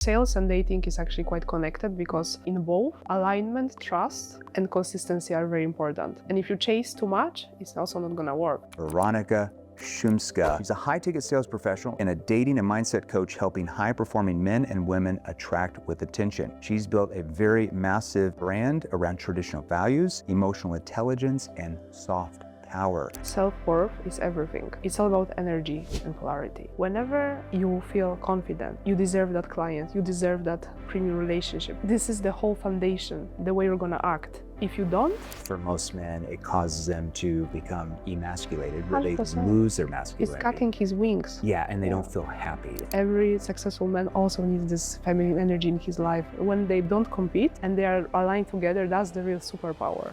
Sales and dating is actually quite connected because in both, alignment, trust, and consistency are very important. And if you chase too much, it's also not gonna work. Veronika Szumska. She's a high-ticket sales professional and a dating and mindset coach helping high-performing men and women attract with attention. She's built a very massive brand around traditional values, emotional intelligence, and soft power. Self-worth is everything. It's all about energy and clarity. Whenever you feel confident, you deserve that client, you deserve that premium relationship. This is the whole foundation, the way you're gonna act. If you don't, for most men, it causes them to become emasculated, where 100%. they lose their he's masculinity. cutting his wings. Yeah, and they don't feel happy. Every successful man also needs this feminine energy in his life. When they don't compete and they are aligned together, that's the real superpower.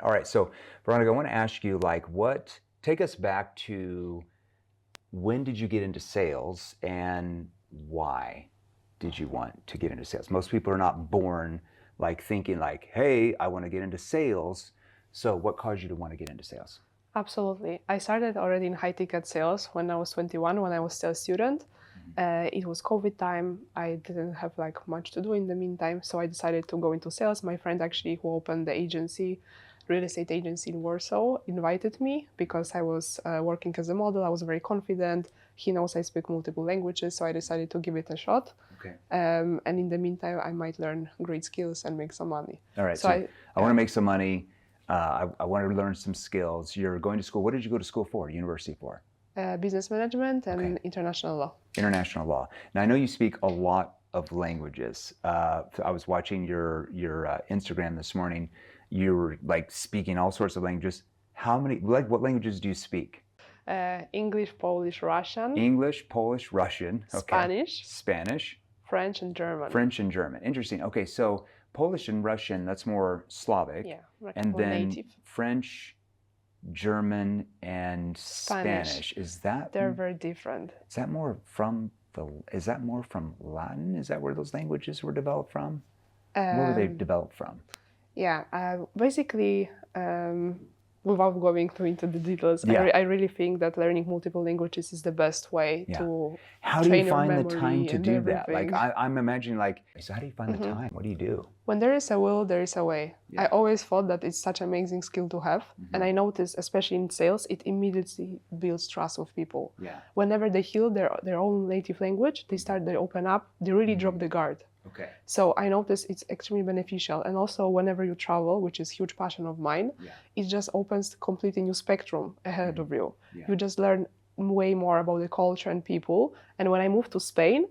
All right, so Veronica, I want to ask you, take us back to when did you get into sales and why did you want to get into sales? Most people are not born thinking hey, I want to get into sales. So what caused you to want to get into sales? Absolutely. I started already in high-ticket sales when I was 21, when I was still a student. It was COVID time. I didn't have much to do in the meantime, so I decided to go into sales. My friend actually, who opened the agency, real estate agency in Warsaw, invited me because I was working as a model. I was very confident. He knows I speak multiple languages, so I decided to give it a shot. Okay. And in the meantime, I might learn great skills and make some money. All right, so I want to make some money. I want to learn some skills. You're going to school. What did you go to school for, university for? Business management and international law. International law. Now, I know you speak a lot of languages. I was watching your Instagram this morning. You were speaking all sorts of languages. How many, what languages do you speak? English, Polish, Russian. English, Polish, Russian. Okay. Spanish. French and German. French and German. Interesting. Okay, so Polish and Russian, that's more Slavic. Yeah, and then native. French, German, and Spanish. Is that? They're very different. Is that more from Latin? Is that where those languages were developed from? Where were they developed from? Yeah, basically, without going into the details, I really think that learning multiple languages is the best way to How do train you your find the memory time to and do that? everything. I'm imagining so how do you find the time? What do you do? When there is a will, there is a way. I always thought that it's such an amazing skill to have. And I noticed, especially in sales, it immediately builds trust with people. Yeah. Whenever they hear their own native language, they open up, they really drop the guard. Okay. So I noticed it's extremely beneficial. And also whenever you travel, which is a huge passion of mine, it just opens a completely new spectrum ahead of you. Yeah. You just learn way more about the culture and people. And when I moved to Spain,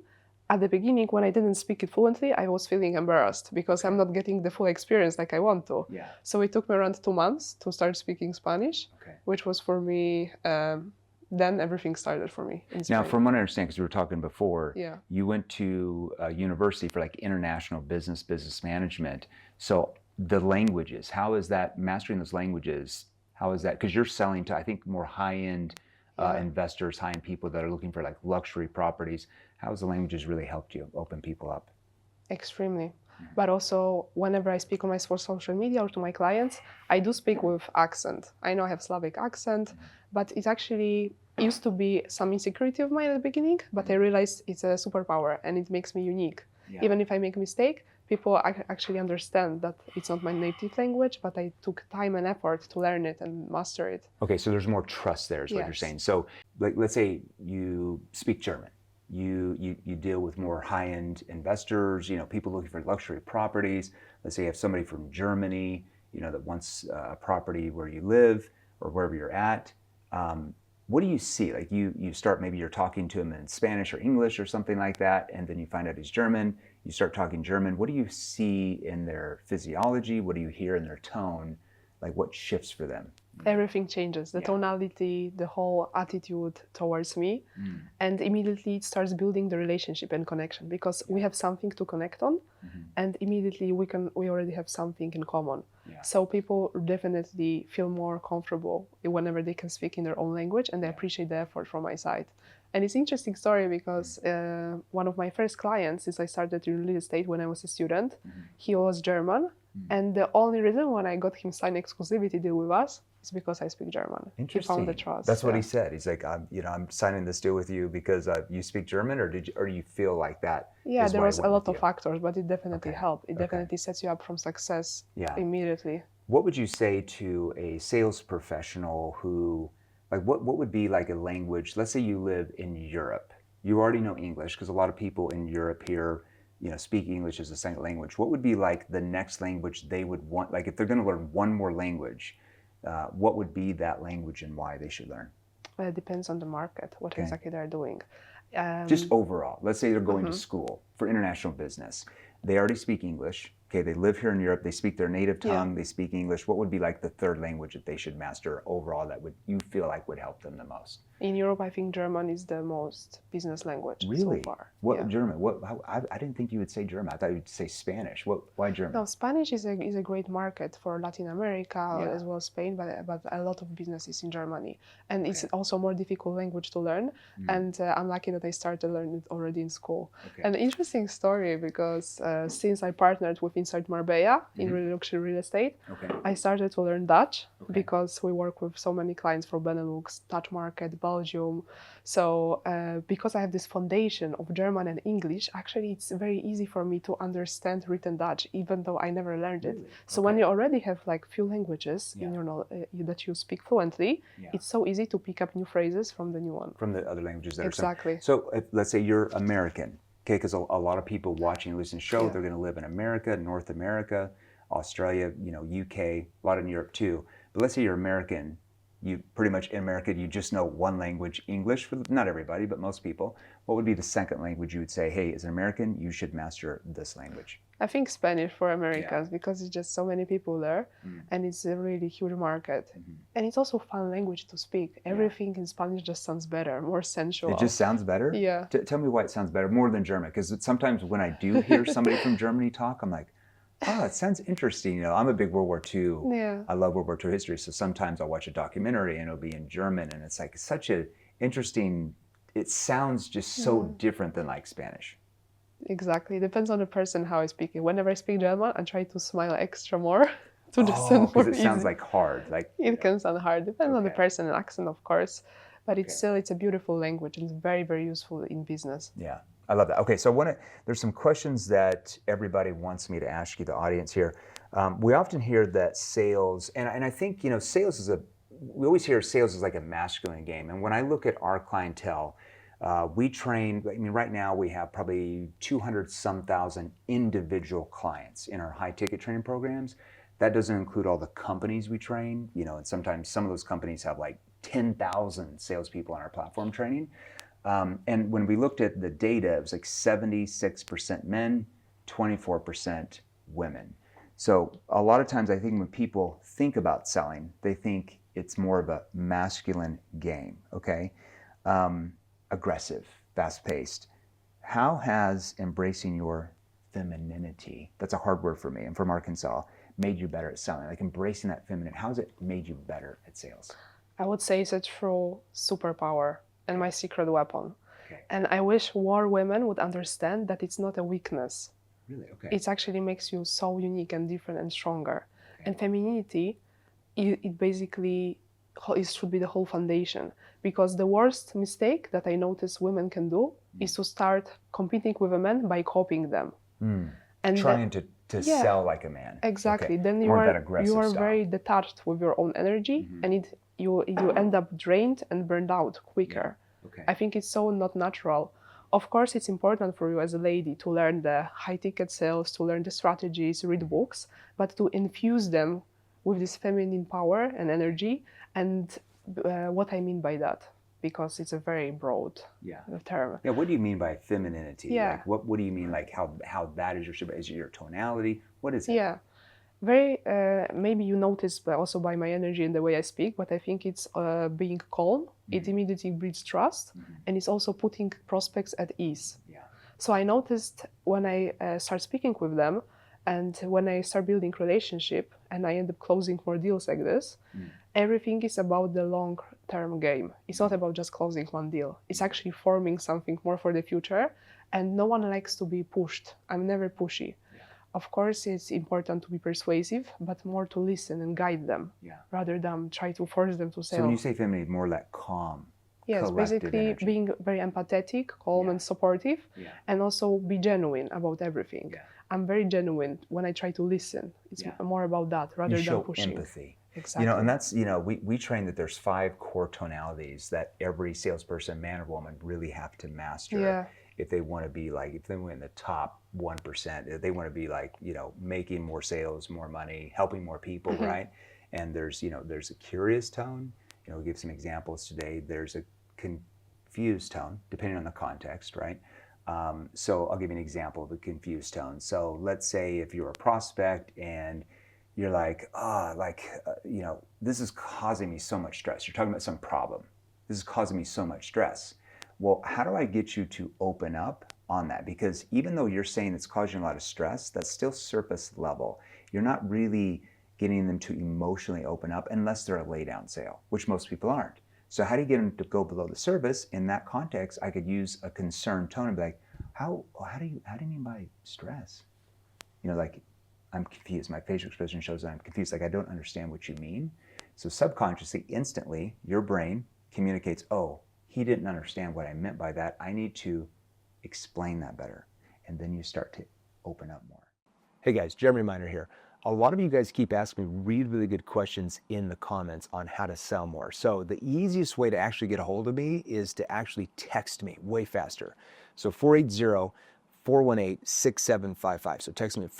at the beginning, when I didn't speak it fluently, I was feeling embarrassed because I'm not getting the full experience like I want to. Yeah. So it took me around 2 months to start speaking Spanish, which was for me, then everything started for me in Spain. Now, from what I understand, because we were talking before, Yeah. you went to a university for international business management. So the languages, how is that, mastering those languages, how is that? Because you're selling to, I think, more high-end investors, high-end people that are looking for luxury properties. How has the languages really helped you open people up? Extremely. But also, whenever I speak on my social media or to my clients, I do speak with accent. I know I have Slavic accent, but it actually used to be some insecurity of mine at the beginning, but I realized it's a superpower and it makes me unique. Yeah. Even if I make a mistake, people actually understand that it's not my native language, but I took time and effort to learn it and master it. Okay, so there's more trust there is what you're saying. So let's say you speak German. You deal with more high-end investors, people looking for luxury properties. Let's say you have somebody from Germany, that wants a property where you live or wherever you're at. What do you see? You start, maybe you're talking to him in Spanish or English or something like that, and then you find out he's German. You start talking German. What do you see in their physiology? What do you hear in their tone? What shifts for them? Everything changes, the tonality, the whole attitude towards me, and immediately it starts building the relationship and connection because we have something to connect on, and immediately we already have something in common. So people definitely feel more comfortable whenever they can speak in their own language, and they appreciate the effort from my side. And it's an interesting story because one of my first clients, since I started in real estate when I was a student, he was German. And the only reason when I got him signed exclusivity deal with us, it's because I speak German. Interesting. He found the trust. That's what he said. He's like, I'm signing this deal with you because you speak German, or do you feel like that? Yeah, there was a lot of factors, but it definitely helped. It definitely sets you up from success immediately. What would you say to a sales professional who, like, what would be like a language? Let's say you live in Europe. You already know English because a lot of people in Europe here, speak English as a second language. What would be like the next language they would want? Like, if they're going to learn one more language, what would be that language and why they should learn? It depends on the market, what exactly they're doing. Just overall, let's say they're going to school for international business. They already speak English. Okay, they live here in Europe. They speak their native tongue. They speak English. What would be like the third language that they should master overall that you feel like would help them the most? In Europe, I think German is the most business language so far. What German? I didn't think you would say German. I thought you'd say Spanish. Why German? No, Spanish is a great market for Latin America as well as Spain, but a lot of businesses in Germany, and it's also a more difficult language to learn. And I'm lucky that I started learning it already in school. An interesting story because since I partnered with Inside Marbella in luxury real estate, I started to learn Dutch because we work with so many clients from Benelux, Dutch market, Belgium. So because I have this foundation of German and English, actually it's very easy for me to understand written Dutch, even though I never learned it. So when you already have like few languages in your that you speak fluently, it's so easy to pick up new phrases from the new one. From the other languages that exactly. are so let's say you're American. Okay, because a lot of people watching and listening to the show, they're going to live in America, North America, Australia, UK, a lot in Europe too. But let's say you're American, you pretty much in America, you just know one language, English, for not everybody, but most people. What would be the second language you would say, hey, as an American, you should master this language? I think Spanish for Americans because it's just so many people there and it's a really huge market. And it's also a fun language to speak. Everything in Spanish just sounds better, more sensual. It just sounds better? Yeah. Tell me why it sounds better, more than German, because sometimes when I do hear somebody from Germany talk, I'm like, oh, it sounds interesting. I'm a big World War II. I love World War II history. So sometimes I'll watch a documentary and it'll be in German and it's like such a interesting, it sounds just so different than like Spanish. Exactly. It depends on the person how I speak it. Whenever I speak German, I try to smile extra more to listen more because it sounds like hard. Like it can sound hard. Depends on the person and accent, of course. But it's still, it's a beautiful language and it's very, very useful in business. Yeah. I love that. Okay, so there's some questions that everybody wants me to ask you, the audience here. We often hear that sales, and I think, sales is we always hear sales is like a masculine game. And when I look at our clientele, we train, right now we have probably 200-some thousand individual clients in our high ticket training programs. That doesn't include all the companies we train, and sometimes some of those companies have like 10,000 salespeople on our platform training. And when we looked at the data, it was like 76% men, 24% women. So a lot of times I think when people think about selling, they think it's more of a masculine game, okay? Aggressive, fast-paced. How has embracing your femininity, that's a hard word for me, I'm from Arkansas, made you better at selling? Like embracing that feminine, how has it made you better at sales? I would say it's a true superpower and my secret weapon. And I wish more women would understand that it's not a weakness. Really? Okay. It actually makes you so unique and different and stronger. And femininity, it basically should be the whole foundation. Because the worst mistake that I notice women can do is to start competing with a man by copying them. And trying to sell like a man. Exactly. Then you are very detached with your own energy and you end up drained and burned out quicker. I think it's so not natural. Of course, it's important for you as a lady to learn the high ticket sales, to learn the strategies, read books, but to infuse them with this feminine power and energy. And what I mean by that, because it's a very broad term. Yeah, what do you mean by femininity? Yeah. Like, what do you mean, like how that is your tonality? What is it? Yeah. Very, maybe you notice also by my energy and the way I speak, but I think it's being calm. It immediately breeds trust, and it's also putting prospects at ease. So I noticed when I start speaking with them, and when I start building relationship, and I end up closing more deals like this, everything is about the long-term game. It's not about just closing one deal. It's actually forming something more for the future, and no one likes to be pushed. I'm never pushy. of course, it's important to be persuasive, but more to listen and guide them, rather than try to force them to sell. So when you say femininity, more like calm, yes, basically energy. Being very empathetic, calm, and supportive, and also be genuine about everything. I'm very genuine when I try to listen. It's more about that rather than pushing. You show empathy. Exactly. You know, and that's, you know, we train that there's 5 core tonalities that every salesperson, man or woman, really have to master if they want to be like, if they want in the top 1%, if they want to be like, you know, making more sales, more money, helping more people, right? And there's, you know, there's a curious tone. You know, we'll give some examples today. There's a confused tone, depending on the context, right? So I'll give you an example of a confused tone. So let's say if you're a prospect and you're like, you know, this is causing me so much stress. You're talking about some problem. This is causing me so much stress. Well, how do I get you to open up on that? Because even though you're saying it's causing a lot of stress, that's still surface level. You're not really getting them to emotionally open up unless they're a lay down sale, which most people aren't. So how do you get them to go below the surface? In that context, I could use a concerned tone and be like, how do you mean by stress? You know, like, I'm confused. My facial expression shows that I'm confused. Like, I don't understand what you mean. So subconsciously, instantly, your brain communicates, oh, he didn't understand what I meant by that. I need to explain that better. And then you start to open up more. Hey guys, Jeremy Miner here. A lot of you guys keep asking me really good questions in the comments on how to sell more. So the easiest way to actually get a hold of me is to actually text me way faster. So 480-418-6755. So text me at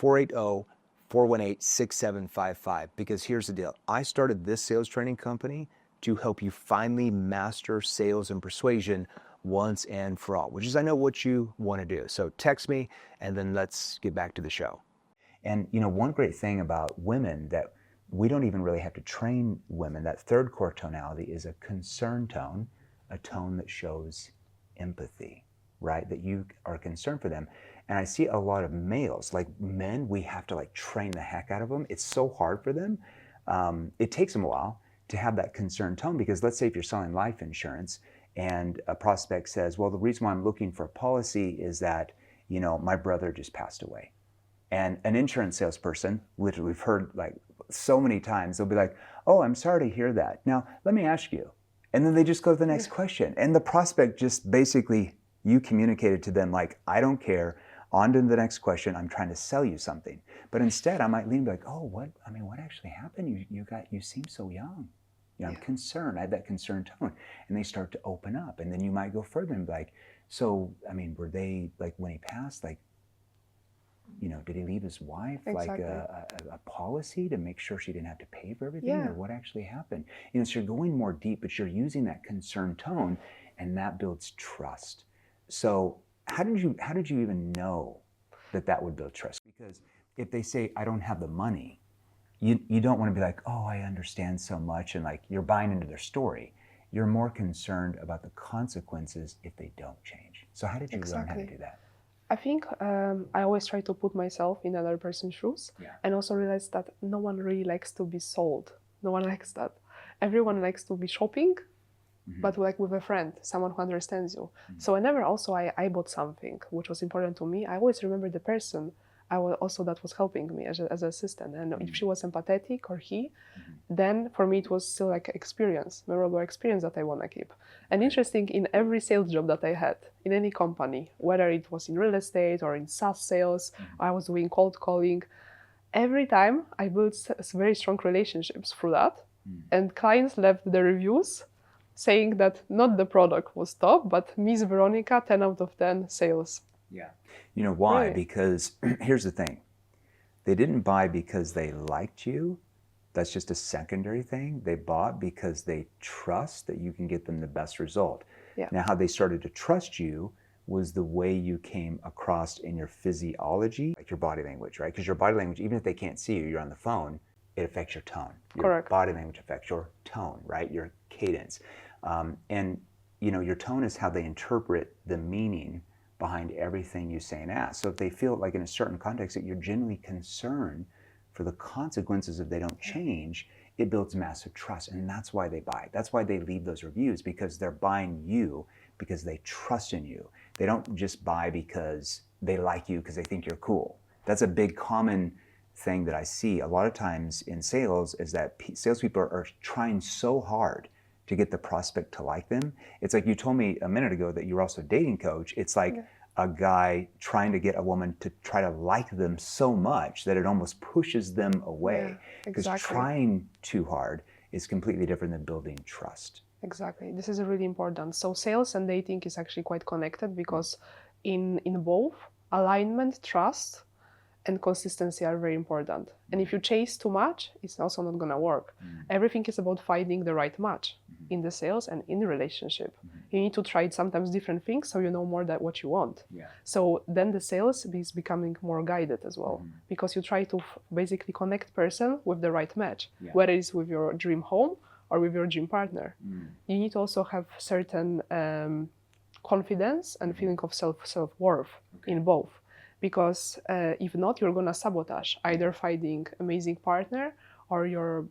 480-418-6755, because here's the deal. I started this sales training company to help you finally master sales and persuasion once and for all, which is, I know what you want to do. So text me and then let's get back to the show. And you know, one great thing about women that we don't even really have to train women, that third core tonality is a concern tone, a tone that shows empathy, right? That you are concerned for them. And I see a lot of males, like men, we have to like train the heck out of them. It's so hard for them. It takes them a while to have that concern tone, because let's say if you're selling life insurance and a prospect says, well, the reason why I'm looking for a policy is that, you know, my brother just passed away. And an insurance salesperson, literally, we've heard like so many times, they'll be like, oh, I'm sorry to hear that. Now, let me ask you. And then they just go to the next question. And the prospect just basically, you communicated to them like, I don't care. On to the next question. I'm trying to sell you something. But instead, I might lean and be like, oh, what actually happened? You seem so young. You know, I'm concerned. I had that concerned tone. And they start to open up. And then you might go further and be like, so, I mean, were they, like, when he passed, like, you know, did he leave his wife like a policy to make sure she didn't have to pay for everything, or what actually happened? You know, so you're going more deep, but you're using that concerned tone, and that builds trust. So how did you even know that would build trust? Because if they say, I don't have the money, you don't want to be like, oh, I understand so much, and like you're buying into their story. You're more concerned about the consequences if they don't change. So how did you learn how to do that? I think I always try to put myself in another person's shoes, and also realize that no one really likes to be sold. No one likes that. Everyone likes to be shopping, but like with a friend, someone who understands you. So whenever also I bought something which was important to me, I always remember the person that was helping me as an assistant. And if she was empathetic or he, then for me it was still like an experience, memorable experience that I want to keep. And interesting, in every sales job that I had, in any company, whether it was in real estate or in SaaS sales, I was doing cold calling, every time I built very strong relationships through that. And clients left the reviews saying that not the product was top, but Miss Veronica, 10 out of 10 sales. Yeah. You know why? Really? Because here's the thing. They didn't buy because they liked you. That's just a secondary thing. They bought because they trust that you can get them the best result. Yeah. Now, how they started to trust you was the way you came across in your physiology, like your body language, right? Because your body language, even if they can't see you, you're on the phone, it affects your tone. Correct. Your body language affects your tone, right? Your cadence. And, you know, your tone is how they interpret the meaning behind everything you say and ask. So if they feel like in a certain context that you're genuinely concerned for the consequences if they don't change, it builds massive trust. And that's why they buy. That's why they leave those reviews, because they're buying you because they trust in you. They don't just buy because they like you because they think you're cool. That's a big common thing that I see a lot of times in sales, is that salespeople are trying so hard to get the prospect to like them. It's like you told me a minute ago that you're also a dating coach. It's like a guy trying to get a woman to try to like them so much that it almost pushes them away. Because trying too hard is completely different than building trust. Exactly. This is really important. So sales and dating is actually quite connected, because in both, alignment, trust, and consistency are very important. And if you chase too much, it's also not going to work. Everything is about finding the right match in the sales and in the relationship. You need to try sometimes different things so you know more that what you want. So then the sales is becoming more guided as well, because you try to basically connect person with the right match, whether it's with your dream home or with your dream partner. You need to also have certain confidence and feeling of self-worth in both. Because if not, you're gonna sabotage either finding amazing partner or your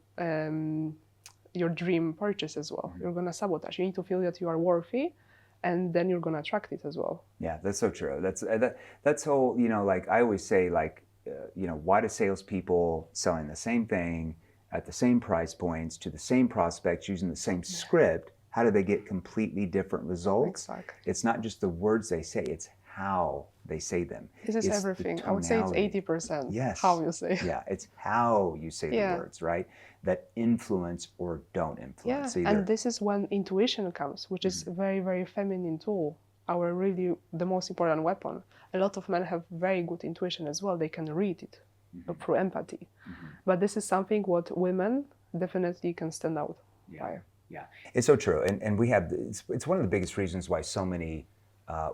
dream purchase as well. You're gonna sabotage. You need to feel that you are worthy, and then you're gonna attract it as well. Yeah, that's so true. That's whole. Like I always say, like why do salespeople selling the same thing at the same price points to the same prospects using the same script? How do they get completely different results? Exactly. It's not just the words they say; it's how they say them. This is everything. I would say it's 80%. Yes. How you say. Yeah, it's how you say the words, right? That influence or don't influence. Yeah, and this is when intuition comes, which is very, very feminine tool. The most important weapon. A lot of men have very good intuition as well. They can read it through empathy. But this is something what women definitely can stand out by. Yeah, it's so true. And we have, it's one of the biggest reasons why so many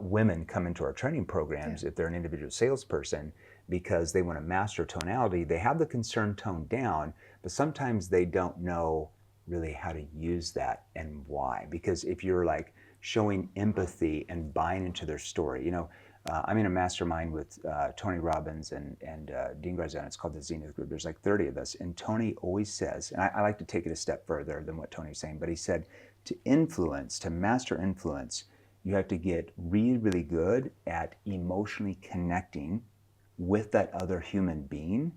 women come into our training programs if they're an individual salesperson, because they want to master tonality. They have the concern tone down, but sometimes they don't know really how to use that and why. Because if you're like showing empathy and buying into their story, I'm in a mastermind with Tony Robbins and Dean Graziano. It's called the Zenith Group. There's like 30 of us. And Tony always says, and I like to take it a step further than what Tony's saying, but he said to master influence, you have to get really, really good at emotionally connecting with that other human being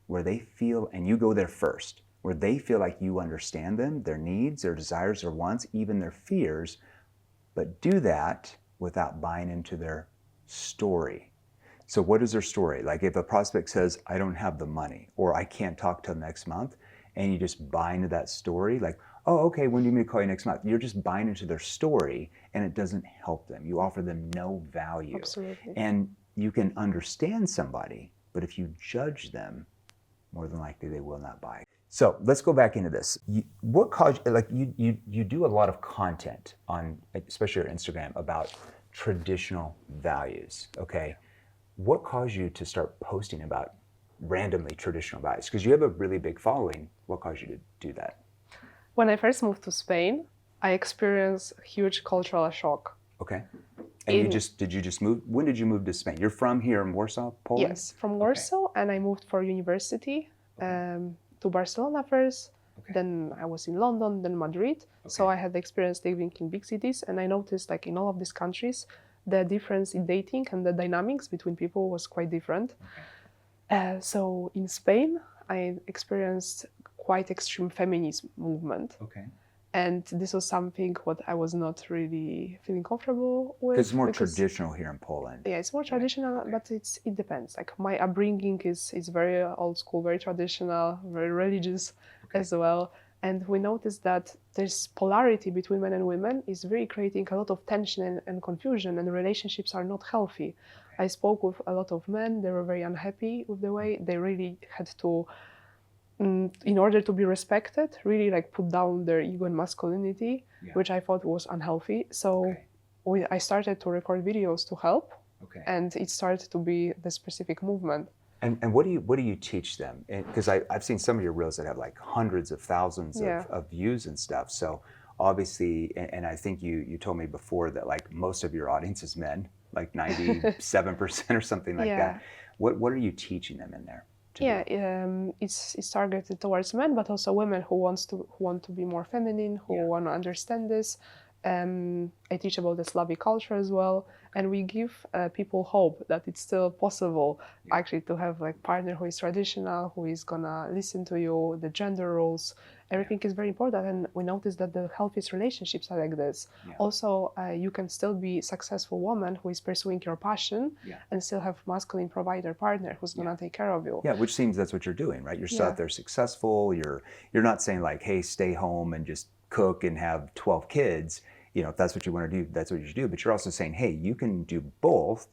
where they feel, and you go there first, where they feel like you understand them, their needs, their desires, their wants, even their fears, but do that without buying into their story. So what is their story? Like if a prospect says, I don't have the money, or I can't talk till next month, and you just buy into that story, like, oh, okay, when do you mean to call you next month? You're just buying into their story, and it doesn't help them. You offer them no value. Absolutely. And you can understand somebody, but if you judge them, more than likely they will not buy. So let's go back into this. What caused, like you do a lot of content on, especially your Instagram, about traditional values, okay? What caused you to start posting about randomly traditional values? Because you have a really big following. What caused you to do that? When I first moved to Spain, I experienced a huge cultural shock. Okay. And did you just move? When did you move to Spain? You're from here in Warsaw, Poland? Yes, from Warsaw, and I moved for university to Barcelona first. Then I was in London, then Madrid. So I had the experience living in big cities, and I noticed like in all of these countries, the difference in dating and the dynamics between people was quite different. So in Spain, I experienced quite extreme feminist movement. And this was something what I was not really feeling comfortable with. It's more traditional here in Poland. Yeah, it's more traditional, but it depends. Like my upbringing is very old school, very traditional, very religious as well. And we noticed that there's polarity between men and women is really creating a lot of tension and confusion, and the relationships are not healthy. I spoke with a lot of men. They were very unhappy with the way they really had to, in order to be respected, really like put down their ego and masculinity, which I thought was unhealthy. So I started to record videos to help, and it started to be the specific movement. And what do you teach them? Because I've seen some of your reels that have like hundreds of thousands of views and stuff. So obviously, and I think you told me before that like most of your audience is men, like 97% or something like that. What are you teaching them in there? It's targeted towards men, but also women who want to be more feminine, who want to understand this. I teach about the Slavic culture as well, and we give people hope that it's still possible actually to have like partner who is traditional, who is gonna listen to you, the gender roles, everything is very important, and we notice that the healthiest relationships are like this. Also, you can still be a successful woman who is pursuing your passion and still have masculine provider partner who's gonna take care of you. Yeah, which seems that's what you're doing, right? You're still out there successful. You're not saying like, hey, stay home and just cook and have 12 kids. You know, if that's what you want to do, that's what you should do. But you're also saying, hey, you can do both,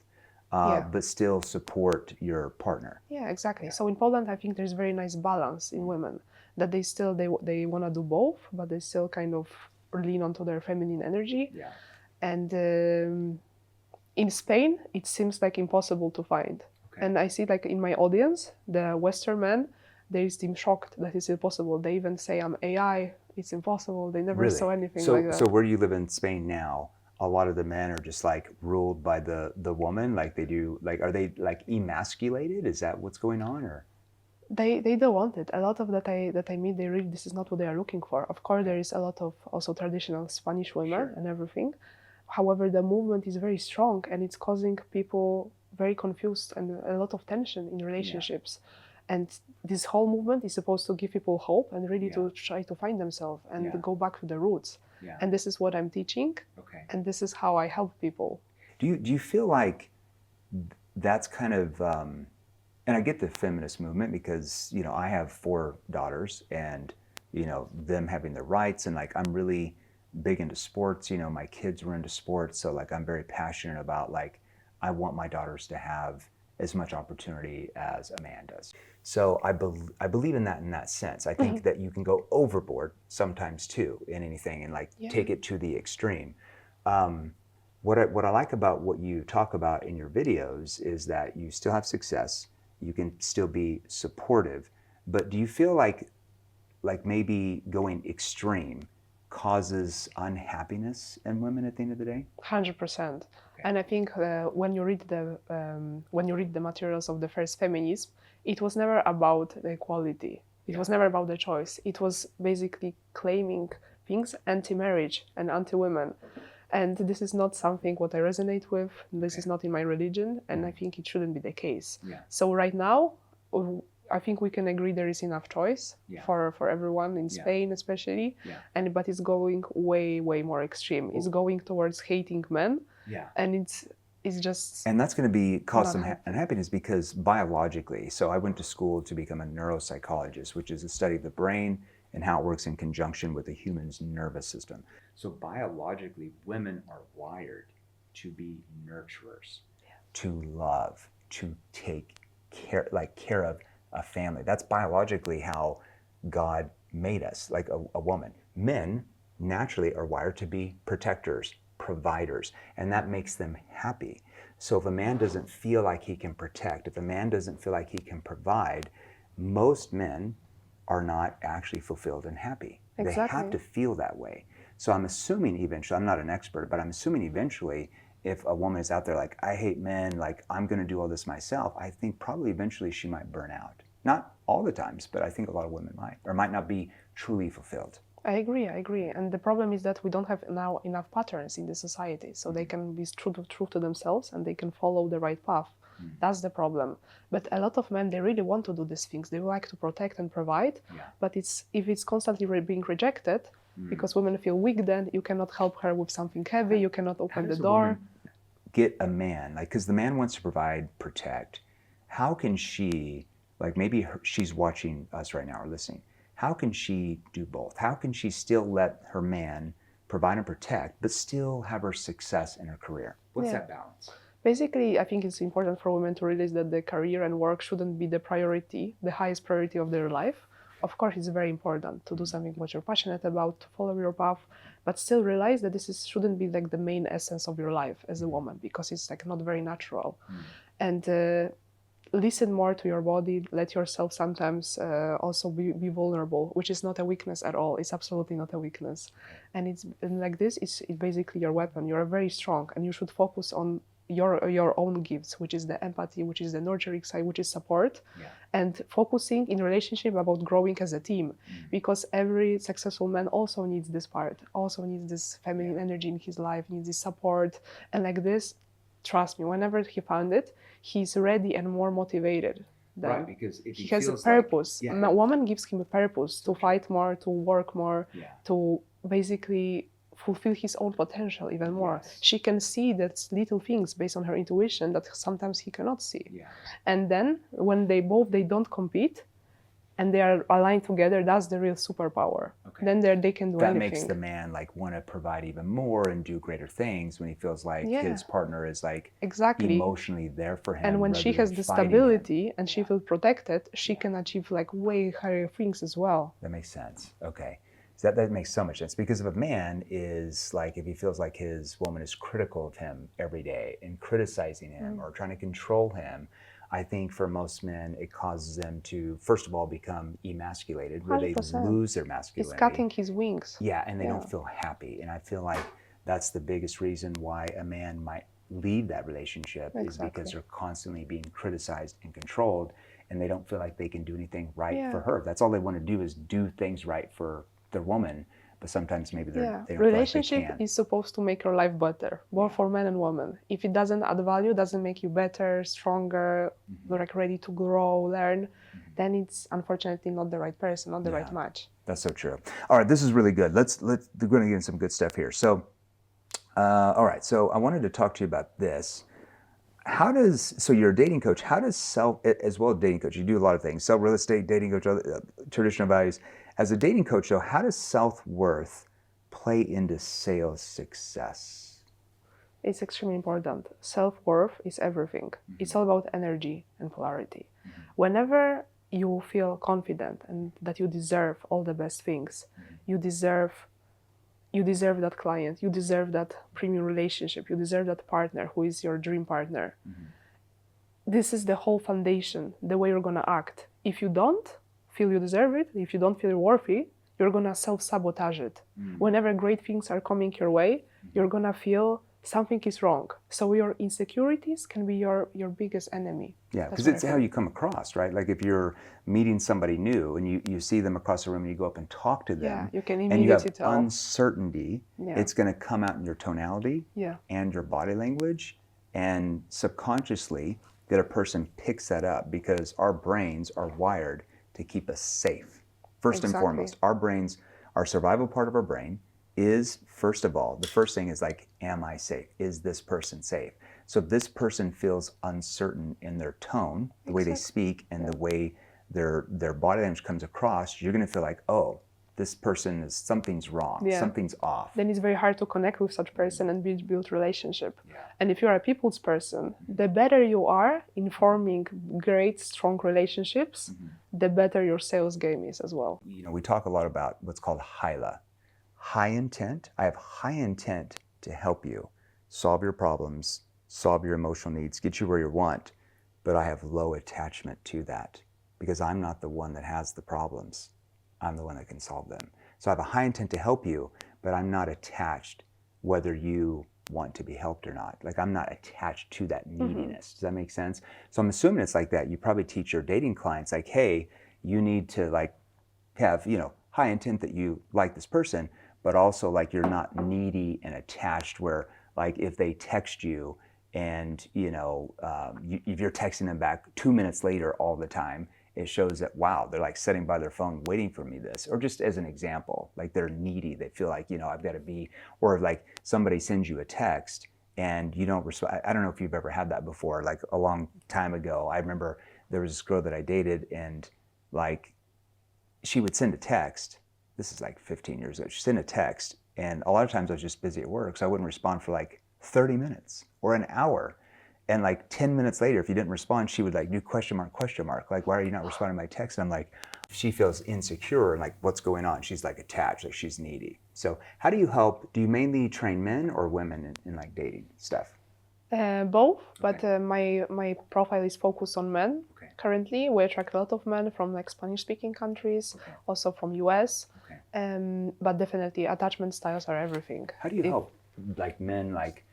but still support your partner. Yeah, exactly. So in Poland, I think there's very nice balance in women that they still they want to do both, but they still kind of lean onto their feminine energy. Yeah. And in Spain, it seems like impossible to find. Okay. And I see like in my audience, the Western men, they seem shocked that it's impossible. They even say I'm AI. It's impossible. They never saw anything like that. So where you live in Spain now, a lot of the men are just like ruled by the woman, like they do. Like, are they like emasculated? Is that what's going on, or? They don't want it. A lot of that I meet, they really, this is not what they are looking for. Of course, there is a lot of also traditional Spanish women and everything. However, the movement is very strong and it's causing people very confused and a lot of tension in relationships. And this whole movement is supposed to give people hope and really to try to find themselves and go back to the roots. And this is what I'm teaching. Okay. And this is how I help people. Do you feel like that's kind of, and I get the feminist movement because, you know, I have 4 daughters and, you know, them having their rights, and like I'm really big into sports, you know, my kids were into sports. So like I'm very passionate about like, I want my daughters to have as much opportunity as a man does. So I believe in that sense. I think that you can go overboard sometimes too in anything and like take it to the extreme. What I like about what you talk about in your videos is that you still have success, you can still be supportive, but do you feel like maybe going extreme causes unhappiness in women at the end of the day? 100%. And I think when you read the materials of the first feminism, it was never about the equality. It was never about the choice. It was basically claiming things anti-marriage and anti-women. And this is not something what I resonate with. This is not in my religion, and I think it shouldn't be the case. So right now, I think we can agree there is enough choice for everyone in Spain, especially. But it's going way more extreme. It's going towards hating men. And it's just. And that's going to cause some unhappiness because biologically. So I went to school to become a neuropsychologist, which is a study of the brain and how it works in conjunction with the human's nervous system. So biologically, women are wired to be nurturers, to love, to take care of a family. That's biologically how God made us, like a woman. Men naturally are wired to be protectors, providers, and that makes them happy. So if a man doesn't feel like he can protect, if a man doesn't feel like he can provide, most men are not actually fulfilled and happy. They have to feel that way. So I'm assuming eventually, I'm not an expert, but I'm assuming eventually if a woman is out there like, I hate men, like I'm going to do all this myself, I think probably eventually she might burn out. Not all the times, but I think a lot of women might, or might not be truly fulfilled. I agree. And the problem is that we don't have now enough patterns in the society, so they can be true to themselves and they can follow the right path. That's the problem. But a lot of men, they really want to do these things. They like to protect and provide, but if it's constantly being rejected, because women feel weak, then you cannot help her with something heavy, you cannot open the door. Get a man, like, because the man wants to provide, protect. How can she, like maybe she's watching us right now or listening, how can she do both? How can she still let her man provide and protect, but still have her success in her career? What's that balance? Basically, I think it's important for women to realize that the career and work shouldn't be the priority, the highest priority of their life. Of course, it's very important to do something what you're passionate about, to follow your path, but still realize that shouldn't be like the main essence of your life as a woman, because it's like not very natural. And listen more to your body, let yourself sometimes also be vulnerable, which is not a weakness at all. It's absolutely not a weakness. And like this, it's basically your weapon. You're very strong and you should focus on your own gifts, which is the empathy, which is the nurturing side, which is support, and focusing in relationship about growing as a team, because every successful man also needs this part, also needs this feminine energy in his life, needs this support, and like this, trust me, whenever he found it, he's ready and more motivated. Right, because if he has a purpose. A woman gives him a purpose to fight more, to work more, to basically fulfill his own potential even more. She can see that little things based on her intuition that sometimes he cannot see. And then when they don't compete and they are aligned together, that's the real superpower. Then they can do anything. That makes the man like want to provide even more and do greater things when he feels like his partner is like emotionally there for him. And when she has the stability and she feels protected, she can achieve like way higher things as well. That makes sense. Okay. So that makes so much sense, because if a man is like, if he feels like his woman is critical of him every day and criticizing him or trying to control him, I think for most men, it causes them to, first of all, become emasculated, where 100%. They lose their masculinity. It's cutting his wings. Yeah, and they don't feel happy. And I feel like that's the biggest reason why a man might leave that relationship is because they're constantly being criticized and controlled, and they don't feel like they can do anything right for her. That's all they want to do is do things right for their woman, but sometimes maybe they don't relationship feel like they can. Is supposed to make your life better, both for men and women. If it doesn't add value, doesn't make you better, stronger, like ready to grow, learn, then it's unfortunately not the right person, not the right match. That's so true. All right, this is really good. we're going to get into some good stuff here. So, all right, so I wanted to talk to you about this. So you're a dating coach, how does as well as dating coach, you do a lot of things, sell real estate, dating coach, traditional values. As a dating coach though, how does self-worth play into sales success? It's extremely important. Self-worth is everything. It's all about energy and polarity. Whenever you feel confident and that you deserve all the best things, you deserve that client, you deserve that premium relationship, you deserve that partner who is your dream partner. This is the whole foundation, the way you're gonna act. If you don't feel you deserve it, if you don't feel you're worthy, you're gonna self-sabotage it. Whenever great things are coming your way, you're gonna feel something is wrong. So your insecurities can be your biggest enemy. Yeah, because it's how you come across, right? Like if you're meeting somebody new and you see them across the room and you go up and talk to them, you can and you have tell. uncertainty, it's going to come out in your tonality and your body language, and subconsciously that a person picks that up, because our brains are wired to keep us safe. First and foremost, our survival part of our brain is, first of all, the first thing is like, am I safe? Is this person safe? So if this person feels uncertain in their tone, the way they speak, and the way their body language comes across, you're going to feel like, oh, this person something's wrong, something's off. Then it's very hard to connect with such person and build relationship. And if you're a people's person, the better you are in forming great, strong relationships, the better your sales game is as well. You know, we talk a lot about what's called HILA. High intent. I have high intent to help you solve your problems, solve your emotional needs, get you where you want, but I have low attachment to that, because I'm not the one that has the problems. I'm the one that can solve them. So I have a high intent to help you, but I'm not attached whether you want to be helped or not. Like I'm not attached to that neediness. Does that make sense? So I'm assuming it's like that. You probably teach your dating clients like, hey, you need to like have, high intent that you like this person, but also like you're not needy and attached, where like if they text you and if you're texting them back 2 minutes later all the time, it shows that, wow, they're like sitting by their phone waiting for me this. Or just as an example, like they're needy, they feel like, I've got to be, or like somebody sends you a text and you don't respond. I don't know if you've ever had that before. Like a long time ago, I remember there was this girl that I dated, and like she would send a text. This is like 15 years ago. She'd send a text, and a lot of times I was just busy at work, so I wouldn't respond for like 30 minutes or an hour. And like 10 minutes later, if you didn't respond, she would like do question mark, like, why are you not responding to my text? And I'm like, she feels insecure and like, what's going on? She's like attached, like she's needy. So how do you mainly train men or women in like dating stuff? Both, but my profile is focused on men. Currently, we attract a lot of men from like Spanish-speaking countries, also from US, but definitely attachment styles are everything. How do you help like men like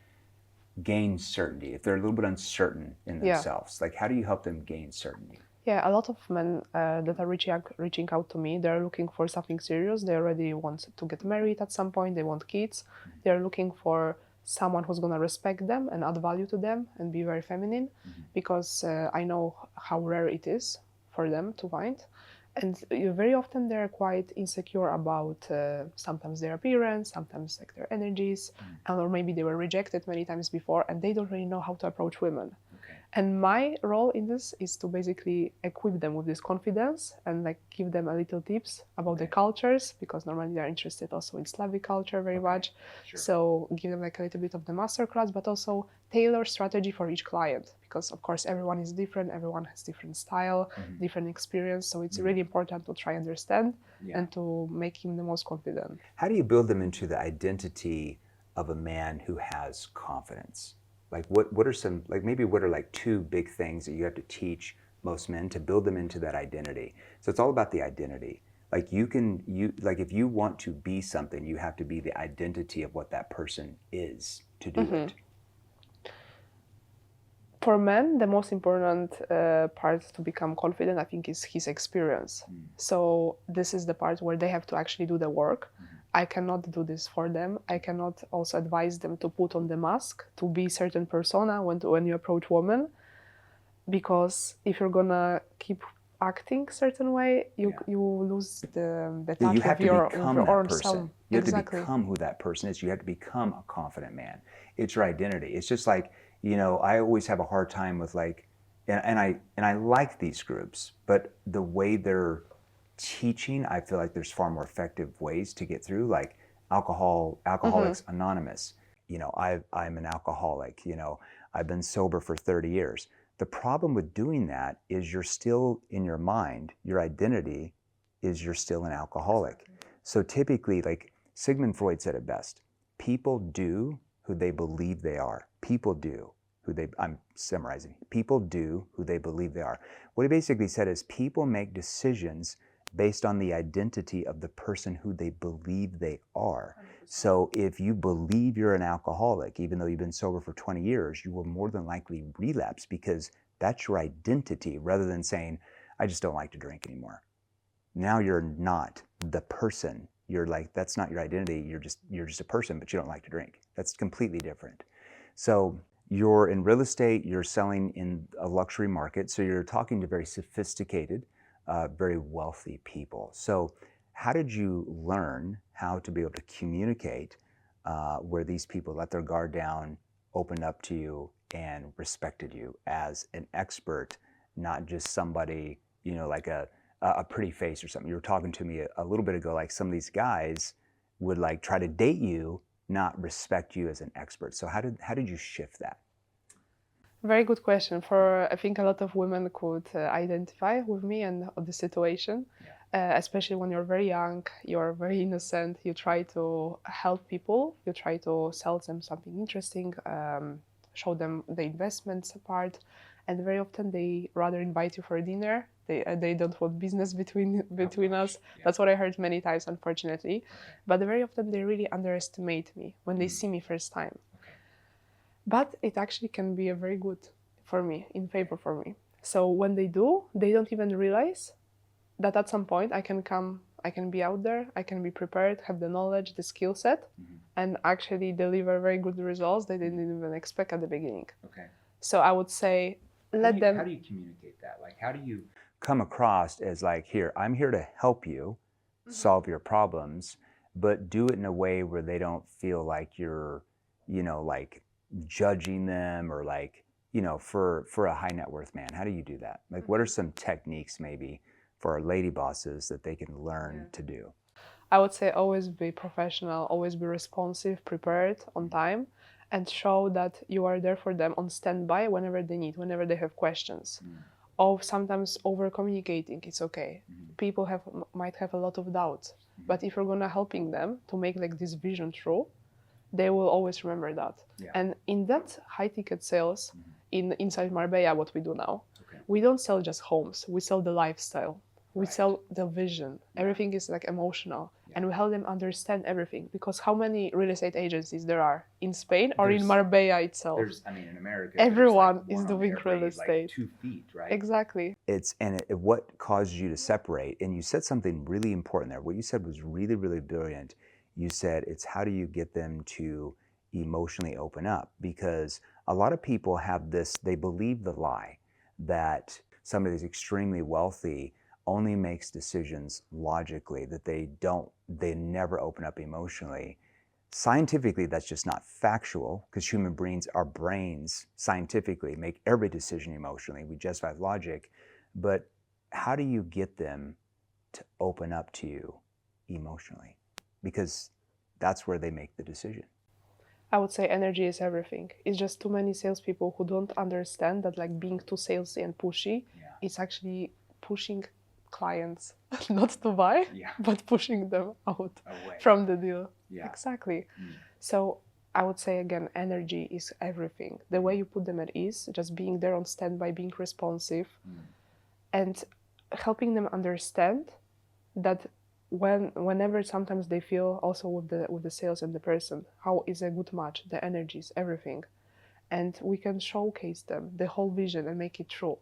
gain certainty, if they're a little bit uncertain in themselves, like how do you help them gain certainty? Yeah, a lot of men that are reaching out to me, they're looking for something serious. They already want to get married at some point. They want kids. They're looking for someone who's going to respect them and add value to them and be very feminine, because I know how rare it is for them to find. And very often they're quite insecure about sometimes their appearance, sometimes like their energies, or maybe they were rejected many times before and they don't really know how to approach women. And my role in this is to basically equip them with this confidence and like give them a little tips about the cultures, because normally they're interested also in Slavic culture very much. So give them like a little bit of the masterclass, but also tailor strategy for each client, because of course everyone is different, everyone has different style, different experience. So it's really important to try understand and to make him the most confident. How do you build them into the identity of a man who has confidence? Like what are some, like maybe what are like two big things that you have to teach most men to build them into that identity? So it's all about the identity. Like like if you want to be something, you have to be the identity of what that person is to do it. For men, the most important part to become confident, I think, is his experience. So this is the part where they have to actually do the work. I cannot do this for them. I cannot also advise them to put on the mask, to be certain persona when you approach women, because if you're gonna keep acting certain way, you lose the touch with your own self. You have to become who that person is. You have to become a confident man. It's your identity. It's just like, you know, I always have a hard time with like, and I like these groups, but the way they're teaching, I feel like there's far more effective ways to get through, like Alcoholics Anonymous. You know, I'm an alcoholic, you know, I've been sober for 30 years. The problem with doing that is you're still in your mind, your identity is you're still an alcoholic. So typically, like Sigmund Freud said it best, people do who they believe they are. People do who they, I'm summarizing, people do who they believe they are. What he basically said is people make decisions based on the identity of the person who they believe they are. 100%. So if you believe you're an alcoholic, even though you've been sober for 20 years, you will more than likely relapse because that's your identity, rather than saying, I just don't like to drink anymore. Now you're not the person. You're like, that's not your identity. You're just a person, but you don't like to drink. That's completely different. So you're in real estate, you're selling in a luxury market. So you're talking to very sophisticated, very wealthy people. So how did you learn how to be able to communicate where these people let their guard down, opened up to you, and respected you as an expert, not just somebody, you know, like a pretty face or something? You were talking to me a little bit ago, like some of these guys would like try to date you, not respect you as an expert. So how did you shift that? Very good question. I think a lot of women could identify with me and the situation, especially when you're very young, you're very innocent, you try to help people, you try to sell them something interesting, show them the investments part, and very often they rather invite you for a dinner. They don't want business between us. That's what I heard many times, unfortunately. But very often they really underestimate me when they see me first time. But it actually can be a very good for me, in favor for me. So when they do, they don't even realize that at some point I can come, I can be out there, I can be prepared, have the knowledge, the skill set, and actually deliver very good results they didn't even expect at the beginning. So I would say, How do you communicate that? Like, how do you come across as like, here, I'm here to help you solve your problems, but do it in a way where they don't feel like you're, you know, like judging them, or like, you know, for a high net worth man? How do you do that? Like, what are some techniques maybe for our lady bosses that they can learn to do? I would say always be professional, always be responsive, prepared, on time, and show that you are there for them on standby whenever they need, whenever they have questions. Or sometimes over communicating, it's okay. People might have a lot of doubts, but if you're gonna helping them to make like this vision true, they will always remember that. And in that high ticket sales, inside Marbella, what we do now, we don't sell just homes, we sell the lifestyle. We sell the vision. Everything is like emotional. and we help them understand everything. Because how many real estate agencies there are in Spain or in There's- Marbella itself? in America, Everyone there's is like one on doing every, real estate. 2 feet, right? Exactly. What caused you to separate, and you said something really important there. What you said was really, really brilliant. You said it's how do you get them to emotionally open up, because a lot of people have this, they believe the lie that somebody who's extremely wealthy only makes decisions logically, that they never open up emotionally. Scientifically, that's just not factual, because our brains scientifically make every decision emotionally. We justify with logic. But how do you get them to open up to you emotionally? Because that's where they make the decision. I would say energy is everything. It's just too many salespeople who don't understand that like being too salesy and pushy, it's actually pushing clients not to buy, but pushing them out Away. from the deal. Yeah. Exactly. So I would say again, energy is everything. The way you put them at ease, just being there on standby, being responsive, and helping them understand that whenever sometimes they feel also with the sales and the person, how is a good match, the energy is everything. And we can showcase them the whole vision and make it true.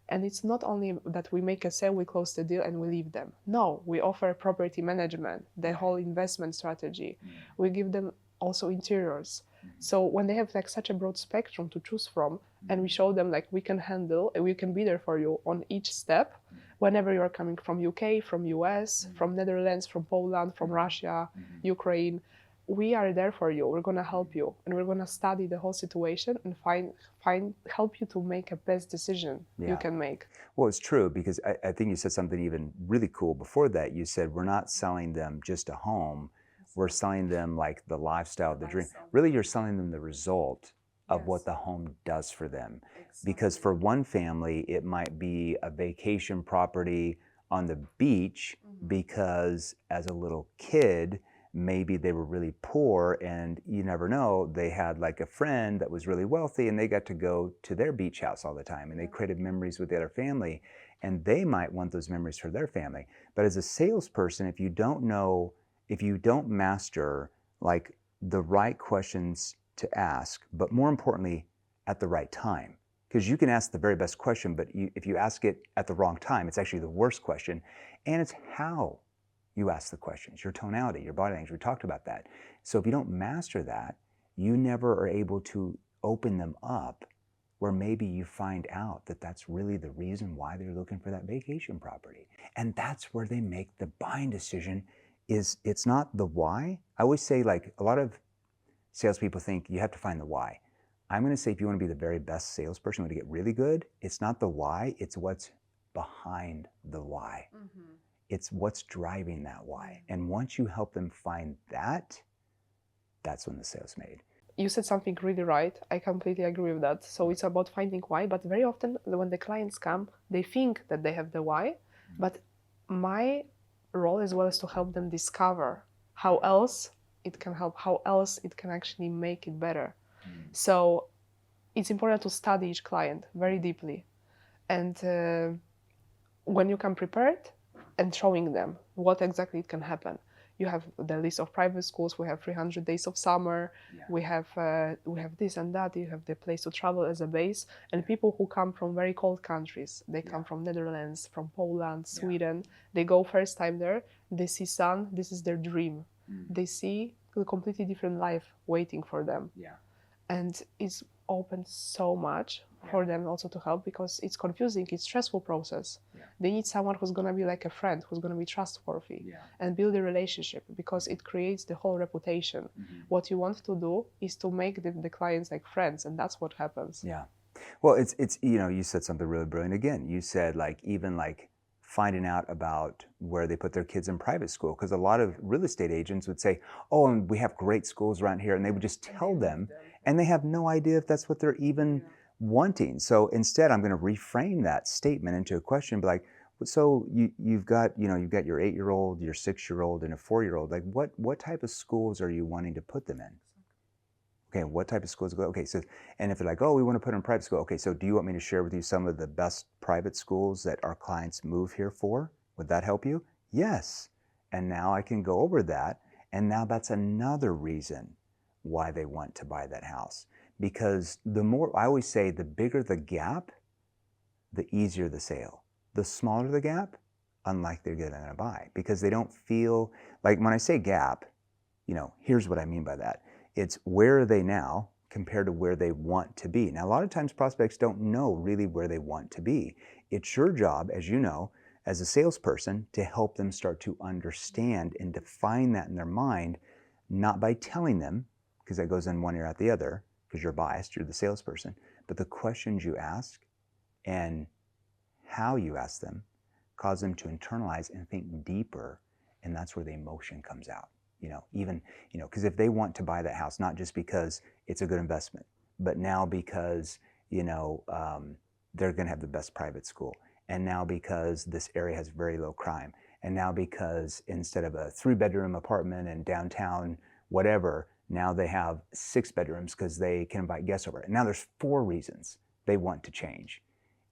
And it's not only that we make a sale, we close the deal and we leave them. No, we offer property management, the whole investment strategy. We give them also interiors. So when they have like such a broad spectrum to choose from, and we show them like we can handle and we can be there for you on each step, whenever you're coming from UK, from US, from Netherlands, from Poland, from Russia, Ukraine, we are there for you. We're gonna help you, and we're gonna study the whole situation and help you to make a best decision you can make. Well, it's true, because I think you said something even really cool before that. You said we're not selling them just a home, we're selling them like the lifestyle, the dream. Really, you're selling them the result of what the home does for them. Because for one family, it might be a vacation property on the beach, because as a little kid, maybe they were really poor, and you never know, they had like a friend that was really wealthy and they got to go to their beach house all the time, and they created memories with the other family, and they might want those memories for their family. But as a salesperson, if you don't master like the right questions to ask, but more importantly, at the right time, because you can ask the very best question, but if you ask it at the wrong time, it's actually the worst question. And it's how you ask the questions, your tonality, your body language. We talked about that. So if you don't master that, you never are able to open them up, where maybe you find out that that's really the reason why they're looking for that vacation property. And that's where they make the buying decision. It's not the why. I always say, like, a lot of salespeople think you have to find the why. I'm going to say, if you want to be the very best salesperson, you want to get really good, it's not the why, it's what's behind the why. It's what's driving that why. And once you help them find that, that's when the sale's made. You said something really right. I completely agree with that. So it's about finding why, but very often when the clients come, they think that they have the why, but my role as well is to help them discover how else it can help, how else it can actually make it better. So it's important to study each client very deeply. And when you come prepared and showing them what exactly it can happen. You have the list of private schools, we have 300 days of summer, we have this and that, you have the place to travel as a base. And people who come from very cold countries, they come from Netherlands, from Poland, Sweden, they go first time there, they see sun, this is their dream. They see a completely different life waiting for them. And it's opened so much for them also to help, because it's confusing, it's stressful process. They need someone who's going to be like a friend, who's going to be trustworthy and build a relationship, because it creates the whole reputation. What you want to do is to make the clients like friends, and that's what happens. Well, it's you said something really brilliant again. You said like even like finding out about where they put their kids in private school, because a lot of real estate agents would say, oh, and we have great schools around here, and they would just tell them, and they have no idea if that's what they're even wanting. So instead, I'm going to reframe that statement into a question, be like, so you've got your 8-year-old, your 6-year-old, and a 4-year-old. Like, what type of schools are you wanting to put them in? Okay, what type of schools? Okay, so, and if they're like, oh, we want to put them in private school. Okay, so do you want me to share with you some of the best private schools that our clients move here for? Would that help you? Yes. And now I can go over that. And now that's another reason why they want to buy that house. Because the more, I always say, the bigger the gap, the easier the sale. The smaller the gap, unlikely they're going to buy, because they don't feel like, when I say gap, here's what I mean by that. It's where are they now compared to where they want to be. Now, a lot of times prospects don't know really where they want to be. It's your job, as you know, as a salesperson, to help them start to understand and define that in their mind, not by telling them, because that goes in one ear out the other, because you're biased, you're the salesperson, but the questions you ask and how you ask them cause them to internalize and think deeper, and that's where the emotion comes out. Because if they want to buy that house, not just because it's a good investment, but now because, they're going to have the best private school, and now because this area has very low crime, and now because instead of a 3-bedroom apartment in downtown whatever, now they have 6 bedrooms because they can invite guests over. And now there's 4 reasons they want to change.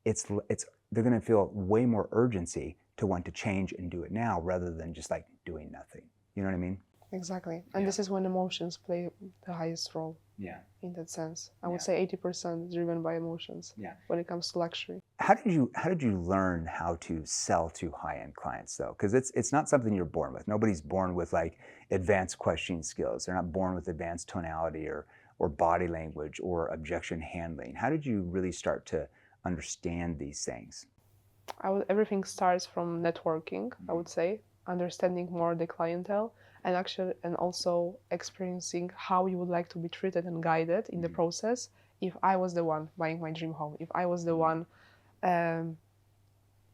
They're going to feel way more urgency to want to change and do it now, rather than just like doing nothing. You know what I mean? Exactly. And this is when emotions play the highest role. Yeah. In that sense, I would say 80% driven by emotions. Yeah. When it comes to luxury. How did you learn how to sell to high-end clients, though? Because it's not something you're born with. Nobody's born with like advanced questioning skills. They're not born with advanced tonality or body language or objection handling. How did you really start to understand these things? Everything starts from networking, I would say, understanding more the clientele, and also experiencing how you would like to be treated and guided in the process. If I was the one buying my dream home, if I was the one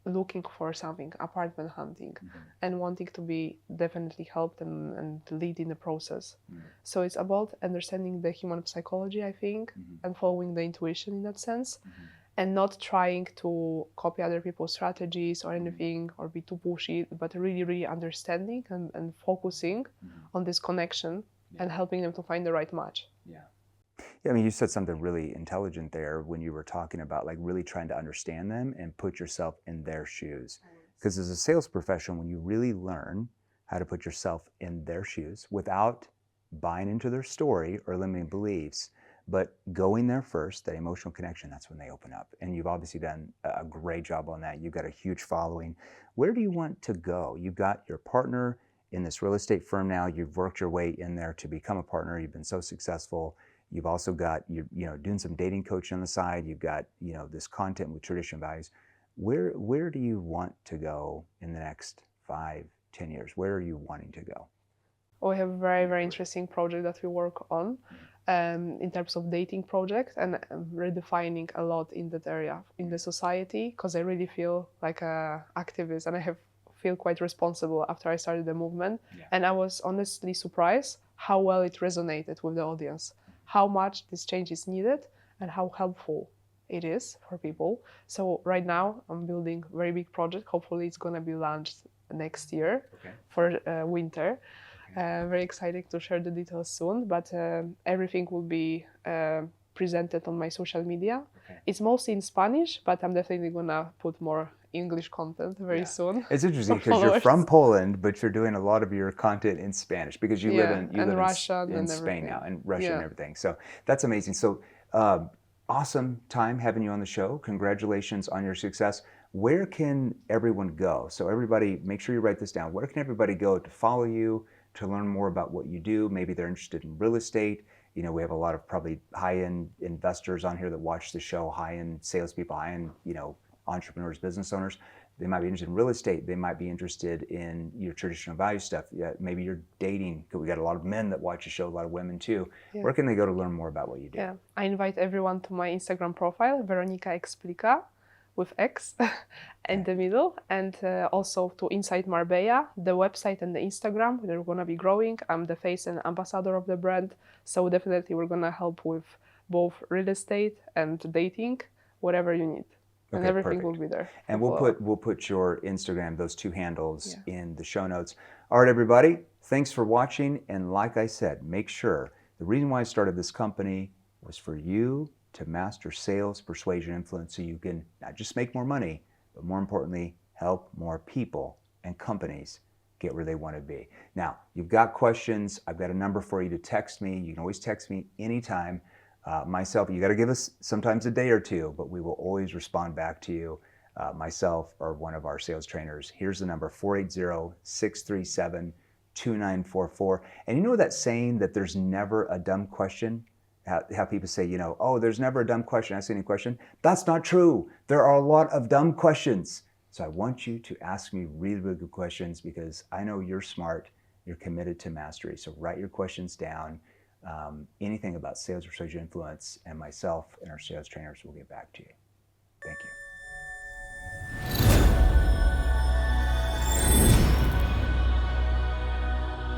looking for something, apartment hunting, and wanting to be definitely helped and lead in the process. So it's about understanding the human psychology, I think, and following the intuition in that sense. And not trying to copy other people's strategies or anything, or be too pushy, but really, really understanding and focusing on this connection and helping them to find the right match. Yeah, I mean, you said something really intelligent there when you were talking about like really trying to understand them and put yourself in their shoes. Because as a sales professional, when you really learn how to put yourself in their shoes without buying into their story or limiting beliefs, but going there first, that emotional connection, that's when they open up. And you've obviously done a great job on that. You've got a huge following. Where do you want to go? You've got your partner in this real estate firm now. You've worked your way in there to become a partner. You've been so successful. You've also got, doing some dating coaching on the side. You've got, this content with traditional values. Where do you want to go in the next 5, 10 years? Where are you wanting to go? We have a very, very interesting project that we work on. In terms of dating project, and redefining a lot in that area in the society, because I really feel like an activist, and I feel quite responsible after I started the movement. And I was honestly surprised how well it resonated with the audience, how much this change is needed and how helpful it is for people. So right now I'm building a very big project. Hopefully it's going to be launched next year for winter. Very excited to share the details soon, but everything will be presented on my social media. It's mostly in Spanish, but I'm definitely gonna put more English content very soon. It's interesting because you're from Poland, but you're doing a lot of your content in Spanish because you live in Russian in Spain now, and Russian and everything. So that's amazing. So awesome time having you on the show. Congratulations on your success. Where can everyone go? So everybody, make sure you write this down. Where can everybody go to follow you, to learn more about what you do? Maybe they're interested in real estate. We have a lot of probably high-end investors on here that watch the show, high-end salespeople, high-end, entrepreneurs, business owners. They might be interested in real estate. They might be interested in your traditional value stuff. Maybe you're dating. We got a lot of men that watch the show, a lot of women too. Where can they go to learn more about what you do? I invite everyone to my Instagram profile, Veronika Explica, with X in the middle, and also to Inside Marbella, the website and the Instagram. They're going to be growing. I'm the face and ambassador of the brand, so definitely we're going to help with both real estate and dating, whatever you need. And everything will be there. And we'll put your Instagram, those 2 handles, in the show notes. All right, everybody, thanks for watching. And like I said, make sure, the reason why I started this company was for you to master sales, persuasion, influence, so you can not just make more money, but more importantly, help more people and companies get where they want to be. Now, you've got questions. I've got a number for you to text me. You can always text me anytime. Myself, you got to give us sometimes a day or two, but we will always respond back to you, myself or one of our sales trainers. Here's the number, 480-637-2944. And you know that saying that there's never a dumb question? How people say, you know, oh, there's never a dumb question, ask any question. That's not true. There are a lot of dumb questions. So I want you to ask me really, really good questions because I know you're smart, you're committed to mastery. So write your questions down, anything about sales, persuasion, influence, and myself and our sales trainers will get back to you. Thank you.